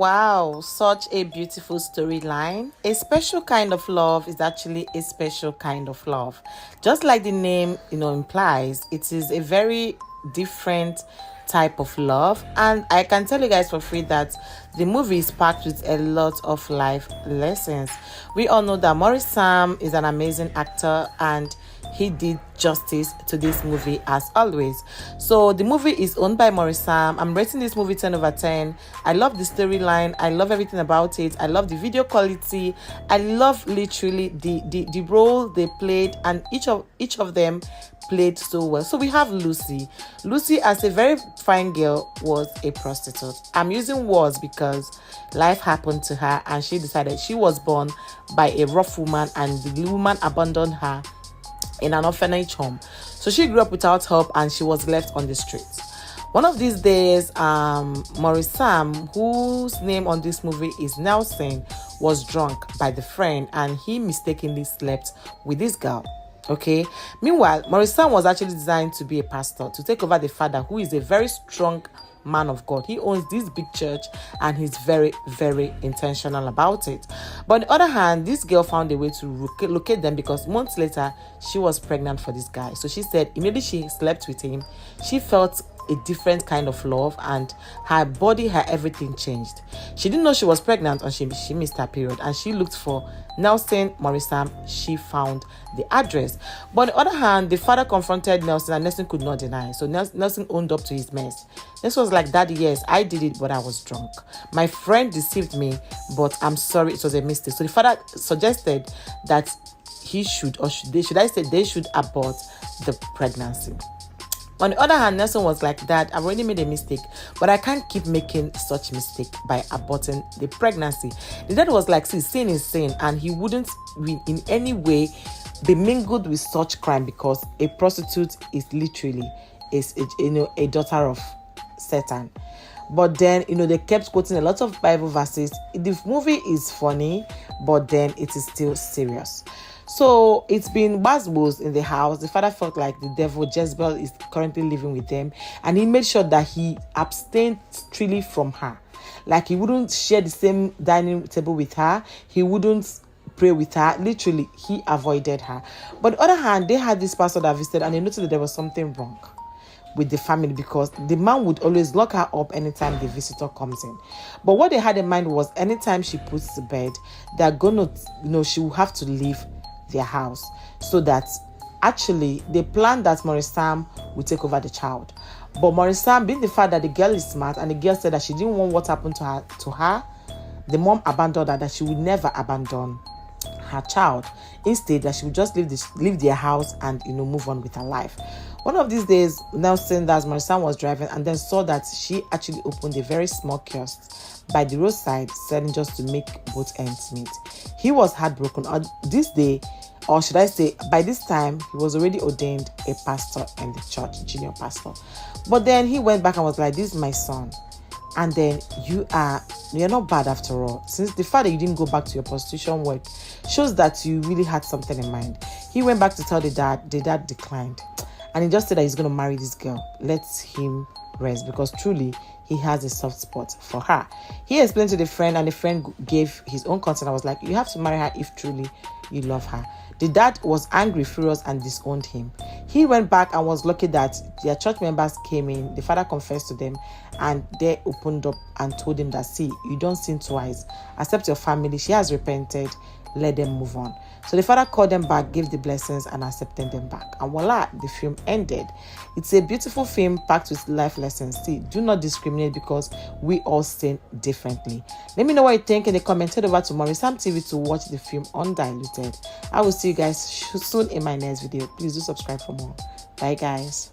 Wow, such a beautiful storyline. A special kind of love is actually a special kind of love. Just like the name, implies, it is a very different type of love. And I can tell you guys for free that the movie is packed with a lot of life lessons. We all know that Maurice is an amazing actor and he did justice to this movie as always. So the movie is owned by Maurice. I'm rating this movie 10 over 10. I love the storyline. I love everything about it. I love the video quality. I love literally the role they played, and each of them played so well. So we have Lucy. Lucy, as a very fine girl, was a prostitute. I'm using was because life happened to her and she decided she was born by a rough woman and the woman abandoned her in an orphanage home. So she grew up without help and she was left on the streets. One of these days, Maurice, whose name on this movie is Nelson, was drunk by the friend and he mistakenly slept with this girl. Okay. Meanwhile, Maurice was actually designed to be a pastor, to take over the father, who is a very strong man of God. He owns this big church and he's very, very intentional about it. But on the other hand, this girl found a way to locate them because months later she was pregnant for this guy. So she said immediately she slept with him, she felt a different kind of love and her body, her everything changed. She didn't know she was pregnant and she missed her period, and she looked for Nelson Maurice. She found the address. But on the other hand, the father confronted Nelson and Nelson could not deny. So Nelson owned up to his mess. This was like, Daddy, yes, I did it, but I was drunk. My friend deceived me, but I'm sorry, it was a mistake. So the father suggested that he should, or they should abort the pregnancy. On the other hand, Nelson was like, Dad, I've already made a mistake, but I can't keep making such mistake by aborting the pregnancy. The dad was like, see, sin is sin, and he wouldn't in any way be mingled with such crime because a prostitute is literally a daughter of Satan. But then, they kept quoting a lot of Bible verses. The movie is funny, but then it is still serious. So it's been buzzwords in the house. The father felt like the devil Jezebel is currently living with them, and he made sure that he abstained strictly from her. Like, he wouldn't share the same dining table with her. He wouldn't pray with her. Literally, he avoided her. But on the other hand, they had this pastor that visited and they noticed that there was something wrong with the family because the man would always lock her up anytime the visitor comes in. But what they had in mind was anytime she puts to bed, they're gonna, she will have to leave their house, so that actually they planned that Maurice would take over the child. But Maurice, being the fact that the girl is smart and the girl said that she didn't want what happened to her, the mom abandoned her, that she would never abandon her child. Instead, that she would just leave their house and move on with her life. One of these days, Nelson, that Maurice was driving and then saw that she actually opened a very small kiosk by the roadside, selling just to make both ends meet. He was heartbroken. This day, or should I say, by this time, he was already ordained a pastor in the church, junior pastor. But then he went back and was like, this is my son. And then you're not bad after all. Since the fact that you didn't go back to your prostitution work shows that you really had something in mind. He went back to tell the dad declined. And he just said that he's going to marry this girl. Let him rest, because truly he has a soft spot for her. He explained to the friend, and the friend gave his own consent. I was like, you have to marry her if truly you love her. The dad was angry, furious, and disowned him. He went back and was lucky that their church members came in. The father confessed to them and they opened up and told him that, see, you don't sin twice. Accept your family. She has repented. Let them move on. So the father called them back, gave the blessings, and accepted them back. And voila, the film ended. It's a beautiful film packed with life lessons. See, do not discriminate because we all sin differently. Let me know what you think in the comments. Head over to Maurice TV to watch the film Undiluted. I will see you guys soon in my next video. Please do subscribe for more. Bye, guys.